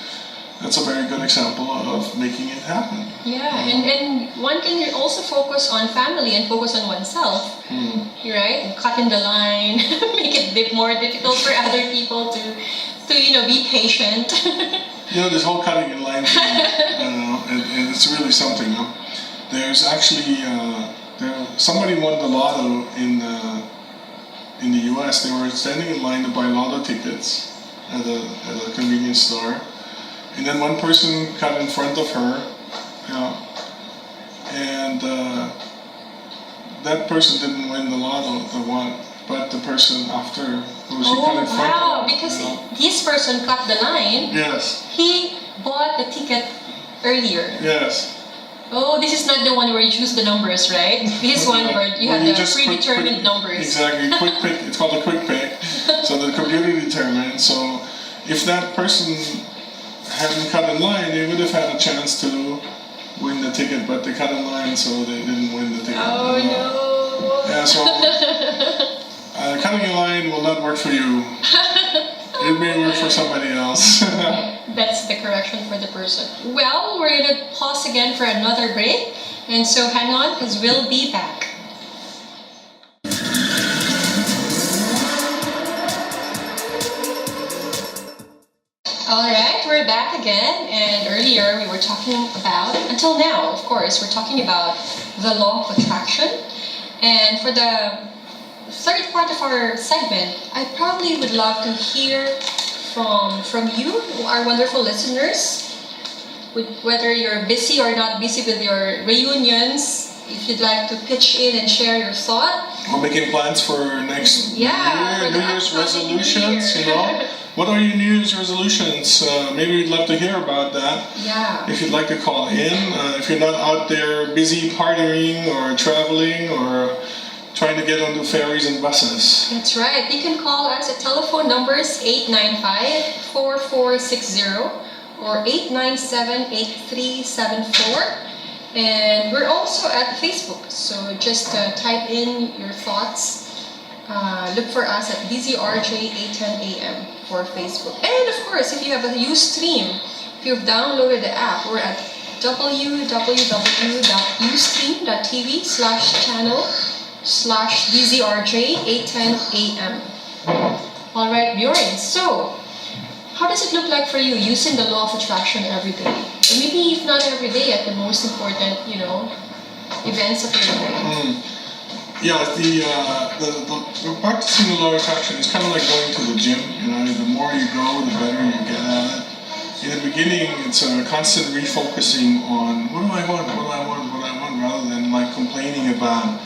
that's a very good example of making it happen. Yeah, and one can also focus on family and focus on oneself, right? And cut in the line, make it a bit more difficult for other people to be patient. This whole cutting in line thing, and it's really something. There's actually somebody won the lotto in the U.S. They were standing in line to buy lotto tickets at a convenience store, and then one person cut in front of her, and that person didn't win the lotto, but the person after who she cut in front of. Because this person cut the line. Yes. He bought the ticket earlier. Yes. Oh, this is not the one where you choose the numbers, right? This one where you have the predetermined numbers. Exactly, quick pick. It's called a quick pick. So the computer determines. So if that person hadn't cut in line, they would have had a chance to win the ticket, but they cut in line, so they didn't win the ticket. Oh no! Yeah, so cutting in line will not work for you. It may work for somebody else. That's the correction for the person. Well, we're going to pause again for another break. And so hang on, because we'll be back. Alright, we're back again. And earlier we were talking about, until now, of course, we're talking about the law of attraction. And for the third part of our segment, I probably would love to hear from you, our wonderful listeners, whether you're busy or not busy with your reunions, if you'd like to pitch in and share your thought. Or making plans for next year, New Year's resolutions, What are your New Year's resolutions? Maybe we'd love to hear about that. Yeah. If you'd like to call in, if you're not out there busy partying or traveling or trying to get onto ferries and buses. That's right. You can call us at telephone numbers 895-4460 or 897-8374. And we're also at Facebook. So just type in your thoughts. Look for us at BZRJ 810 AM for Facebook. And of course, if you have a Ustream, if you've downloaded the app, we're at www.ustream.tv/channel/BZRJ 810 AM. Alright, Bjorn, so how does it look like for you using the law of attraction every day? Or maybe if not every day, at the most important, events of your life. Yeah, the practicing the law of attraction is kind of like going to the gym. The more you go, the better you get at it. In the beginning, it's a constant refocusing on what do I want, rather than like complaining about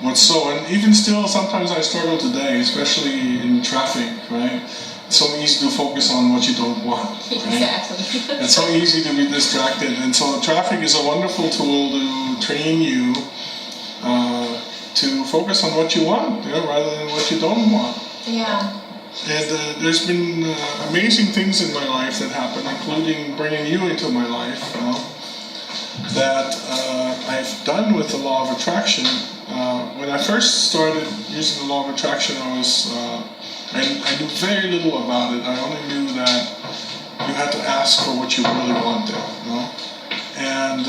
what's so. And even still, sometimes I struggle today, especially in traffic, right? It's so easy to focus on what you don't want. Right? Exactly. It's so easy to be distracted. And so traffic is a wonderful tool to train you to focus on what you want, rather than what you don't want. Yeah. And there's been amazing things in my life that happened, including bringing you into my life, that I've done with the law of attraction. When I first started using the law of attraction, I knew very little about it. I only knew that you had to ask for what you really wanted. And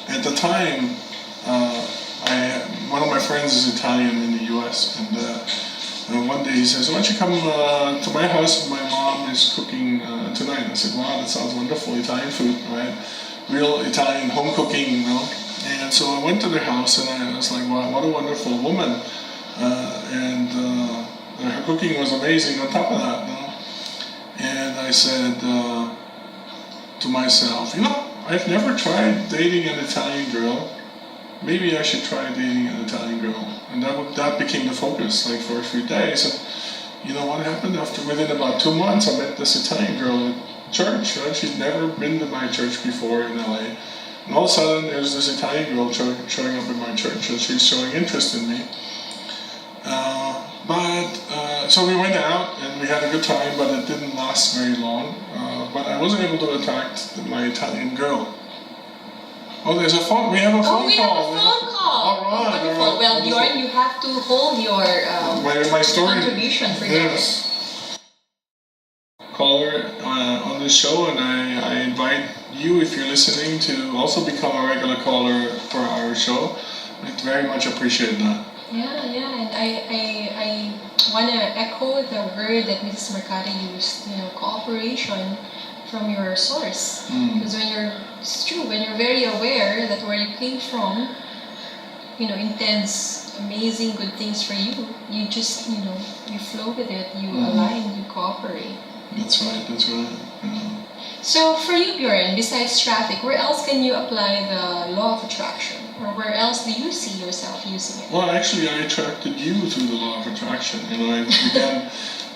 at the time, one of my friends is Italian in the U.S. and one day he says, "Why don't you come to my house? My mom is cooking tonight." I said, "Wow, that sounds wonderful, Italian food, right? Real Italian home cooking, And so I went to their house and I was like, "Wow, what a wonderful woman!" And her cooking was amazing on top of that, And I said to myself, I've never tried dating an Italian girl. maybe I should try dating an Italian girl. And that became the focus, like for a few days. And you know what happened? Within about 2 months, I met this Italian girl at church. Right? She'd never been to my church before in LA. And all of a sudden, there's this Italian girl showing up in my church, and she's showing interest in me. So we went out, and we had a good time, but it didn't last very long. But I wasn't able to attract my Italian girl. Oh, there's a phone. We have a phone call. Oh, we have a phone call. All right. Wonderful. Well, Bjorn, you have to hold your my story. contribution for Yes. Caller on this show, and I invite you, if you're listening, to also become a regular caller for our show. I'd very much appreciate that. Yeah, and I want to echo the word that Mrs. Mercado used, cooperation from your source. Because it's true, when you're very aware that where you came from, intends amazing good things for you, you just, you flow with it, you align, you cooperate. That's right. Yeah. So for you, Bjorn, besides traffic, where else can you apply the law of attraction? Or where else do you see yourself using it? Well, actually, I attracted you through the law of attraction. I began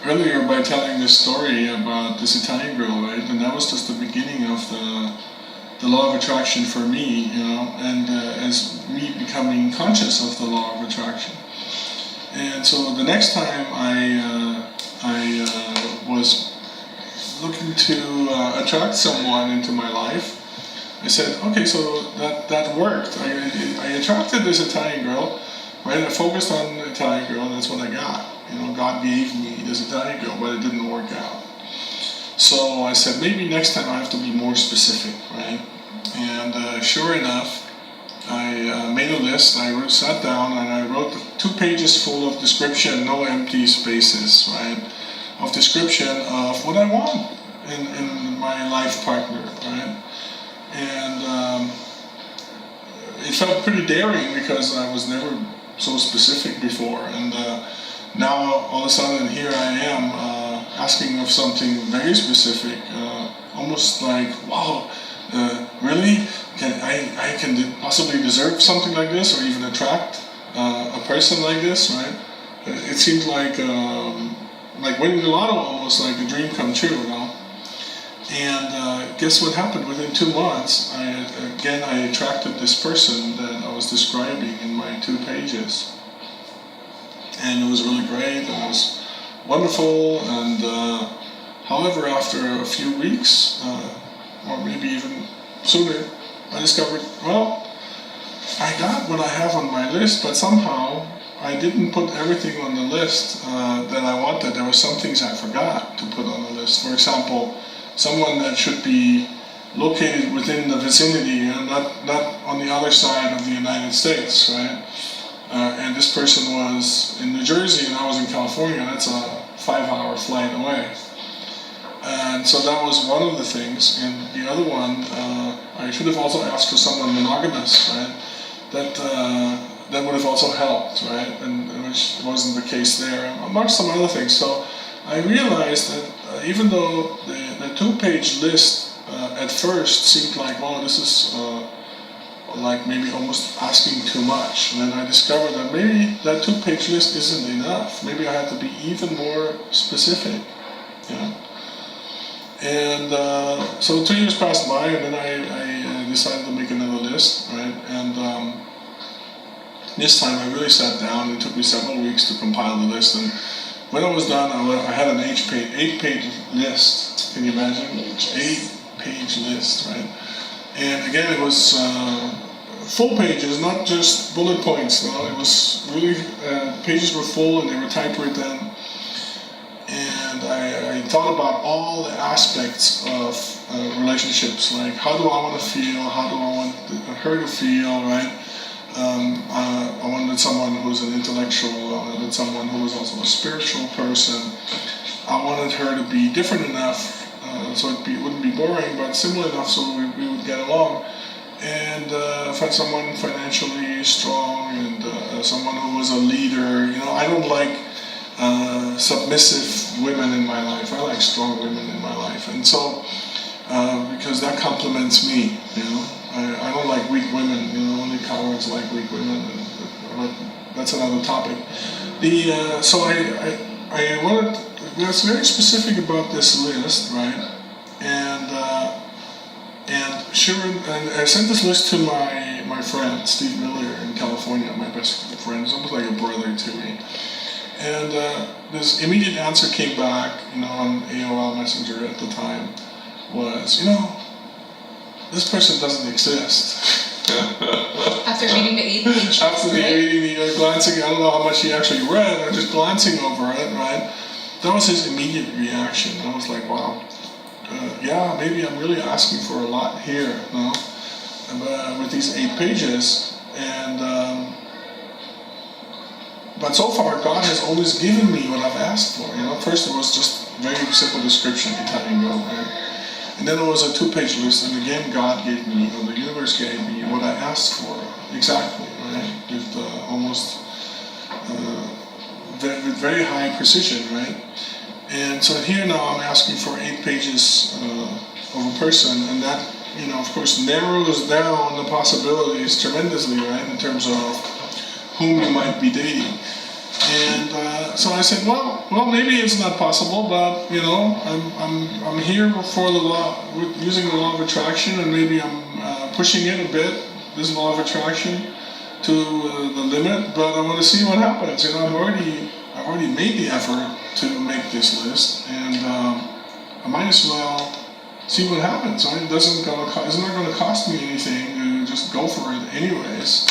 earlier by telling this story about this Italian girl, right? And that was just the beginning of the law of attraction for me, and as me becoming conscious of the law of attraction. And so the next time I was looking to attract someone into my life, I said, okay, so that worked. I attracted this Italian girl, right? I focused on the Italian girl, and that's what I got. God gave me this Italian girl, but it didn't work out. So I said, maybe next time I have to be more specific, right? And sure enough, I made a list. I sat down and I wrote 2 pages full of description, no empty spaces, right? Of description of what I want in my life partner, right? And it felt pretty daring because I was never so specific before, and now all of a sudden here I am asking of something very specific, almost like, wow, really? I can possibly deserve something like this, or even attract a person like this, right? It seemed like winning the lotto, almost like a dream come true, And guess what happened? Within 2 months, I attracted this person that I was describing in my 2 pages. And it was really great, it was wonderful, and however, after a few weeks, or maybe even sooner, I discovered, well, I got what I have on my list, but somehow I didn't put everything on the list that I wanted. There were some things I forgot to put on the list. For example, someone that should be located within the vicinity, not on the other side of the United States, right? And this person was in New Jersey and I was in California. That's a 5-hour flight away. And so that was one of the things. And the other one, I should have also asked for someone monogamous, right? That would have also helped, right? And which wasn't the case there, amongst some other things. So I realized that even though the 2-page list at first seemed like, well, this is like maybe almost asking too much. And then I discovered that maybe that 2-page list isn't enough. Maybe I had to be even more specific. And so 2 years passed by, and then I decided to make another list, right? And this time I really sat down. It took me several weeks to compile the list, and when I was done, I had an 8-page list. Can you imagine? 8-page list, right? And again, it was full pages, not just bullet points. No, it was really pages were full and they were typewritten. And I thought about all the aspects of relationships, like how do I want to feel, how do I want her to feel, right? I wanted someone who was an intellectual, I wanted someone who was also a spiritual person. I wanted her to be different enough so it wouldn't be boring, but similar enough so we would get along. And find someone financially strong and someone who was a leader. I don't like submissive women in my life. I like strong women in my life. And so, because that complements me, I don't like weak women, only power is like liquid, but that's another topic. So I wanted, I was very specific about this list, right? And I sent this list to my friend Steve Miller in California, my best friend. He's almost like a brother to me. And this immediate answer came back, on AOL Messenger at the time, was, this person doesn't exist. After reading the 8 pages, After right? reading, glancing, I don't know how much he actually read, or just glancing over it, right? That was his immediate reaction. I was like, wow, yeah, maybe I'm really asking for a lot here, with these 8 pages. And but so far, God has always given me what I've asked for. First it was just very simple description, Italian girl, right? And then it was a 2-page list, and again, God gave me, the universe gave me what I asked for, exactly, right? With with very high precision, right? And so here now I'm asking for 8 pages of a person, and that, of course, narrows down the possibilities tremendously, right, in terms of whom you might be dating. And so I said, well, maybe it's not possible, but I'm here for the law, using the law of attraction, and maybe I'm pushing it a bit, this law of attraction, to the limit. But I want to see what happens. I've already made the effort to make this list, and I might as well see what happens. Right? It's not going to cost me anything to just go for it anyways.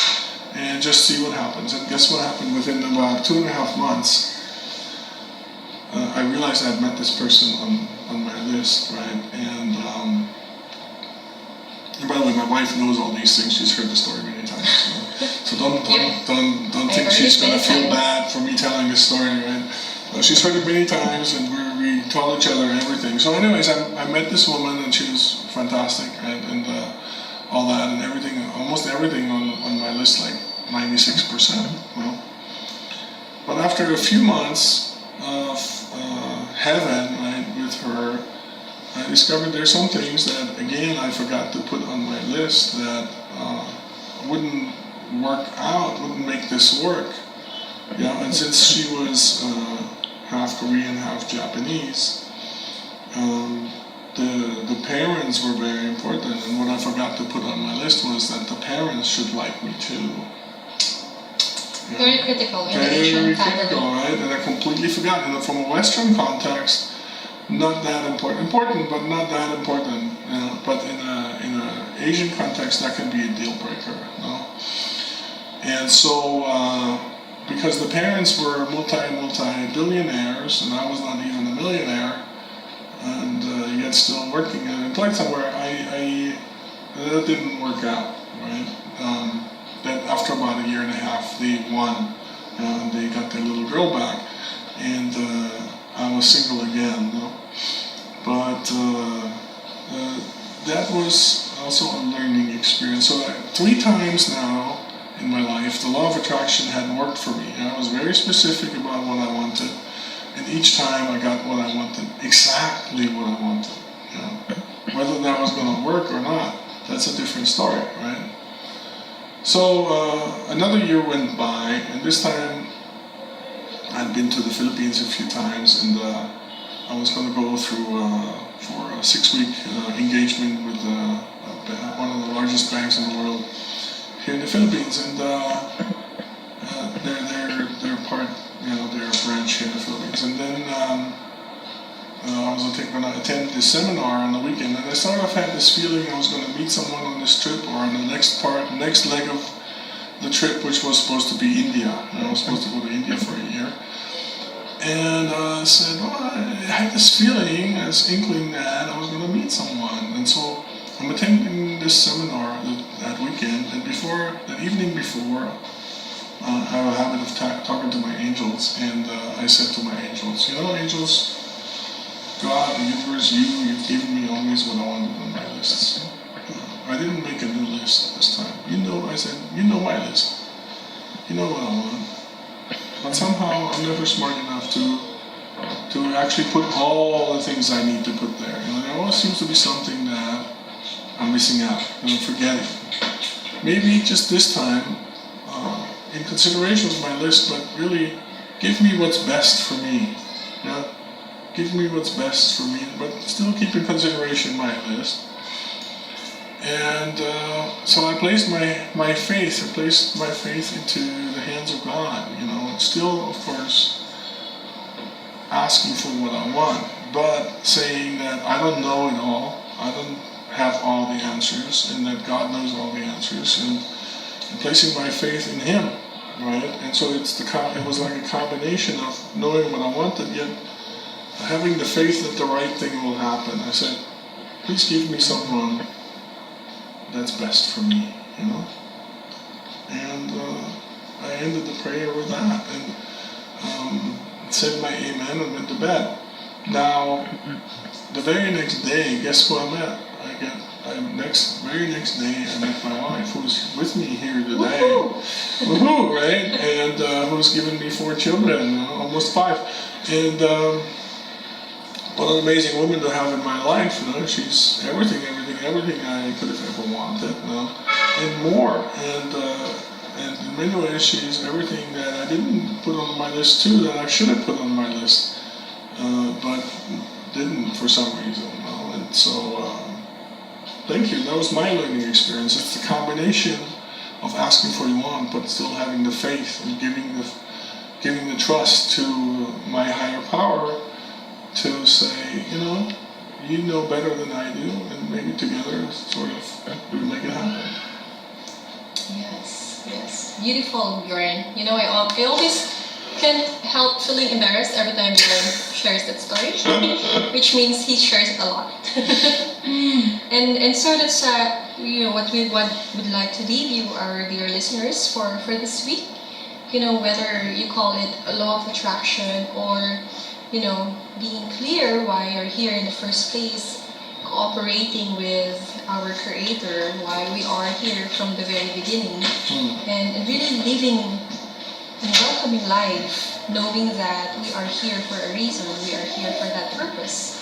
And just see what happens. And guess what happened within about 2.5 months? I realized I had met this person on my list, right? And by the way, my wife knows all these things. She's heard the story many times. So don't think she's going to feel bad for me telling this story, right? She's heard it many times, and we told each other everything. So anyways, I met this woman, and she was fantastic, right? And all that and everything, almost everything on my list, like 96%. But after a few months of heaven, right, with her, I discovered there's some things that, again, I forgot to put on my list that wouldn't work out, wouldn't make this work. Yeah, and since she was half Korean, half Japanese, the parents were very important, and what I forgot to put on my list was that the parents should like me too. Very critical in the Very Asian critical, family. right? And I completely forgot. And from a Western context, not that important, but not that important. But in a Asian context, that can be a deal breaker. And so, because the parents were multi-billionaires, and I was not even a millionaire, and yet still working and employed somewhere, that didn't work out, right? That after about 1.5 years, they won, and they got their little girl back, and I was single again. But that was also a learning experience. So 3 times now in my life, the law of attraction had worked for me. I was very specific about what I wanted, and each time I got what I wanted, exactly what I wanted. Whether that was going to work or not, that's a different story, right? So another year went by, and this time I'd been to the Philippines a few times, and I was going to go through for a 6-week engagement with one of the largest banks in the world here in the Philippines, and they're part, their branch here in the Philippines. And then I was going to attend this seminar on the weekend, and I sort of had this feeling I was going to meet someone on this trip, or on the next leg of the trip, which was supposed to be India. I was supposed to go to India for a year. And I said, I had this feeling, this inkling that I was going to meet someone. And so I'm attending this seminar that weekend, and the evening before, I have a habit of talking to my angels, and I said to my angels, angels, God, the universe, you've given me always what I wanted on my lists. I didn't make a new list this time. I said, you know my list. You know what I want. But somehow I'm never smart enough to actually put all the things I need to put there. There always seems to be something that I'm missing out, forgetting. maybe just this time, in consideration of my list, but really give me what's best for me. Yeah? Give me what's best for me, but still keep in consideration my list. And so I placed my faith into the hands of God. You know, and still, of course, asking for what I want, but saying that I don't know it all. I don't have all the answers, and that God knows all the answers, and placing my faith in Him, right? And so it was like a combination of knowing what I wanted, yet having the faith that the right thing will happen. I said, please give me someone that's best for me, you know? And I ended the prayer with that, and said my amen and went to bed. Now, the very next day, guess who I met? Very next day, I met my wife, who's with me here today. Woohoo, right? And who's given me 4 children, almost 5. And what an amazing woman to have in my life. You know? She's everything I could have ever wanted, you know? And more. And in many ways, she's everything that I didn't put on my list too, that I should have put on my list, but didn't for some reason. You know? And so, thank you. That was my learning experience. It's the combination of asking for what you want, but still having the faith and giving the trust to my higher power to say, you know better than I do, and maybe together sort of we make it happen. Yes. Beautiful, Bjorn. I always can't help feeling embarrassed every time Bjorn shares that story, which means he shares it a lot. and so that's what we would like to leave you, our dear listeners, for this week. Whether you call it a law of attraction or being clear why you're here in the first place, cooperating with our Creator, why we are here from the very beginning, and really living and welcoming life, knowing that we are here for a reason, we are here for that purpose.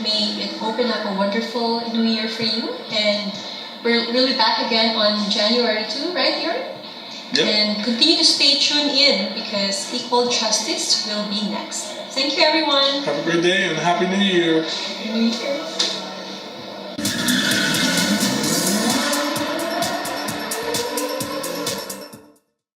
May it open up a wonderful new year for you, and we'll be back again on January 2, right, Bjorn? Yep. And continue to stay tuned in, because Equal Justice will be next. Thank you, everyone. Have a great day and Happy New Year. Happy New Year.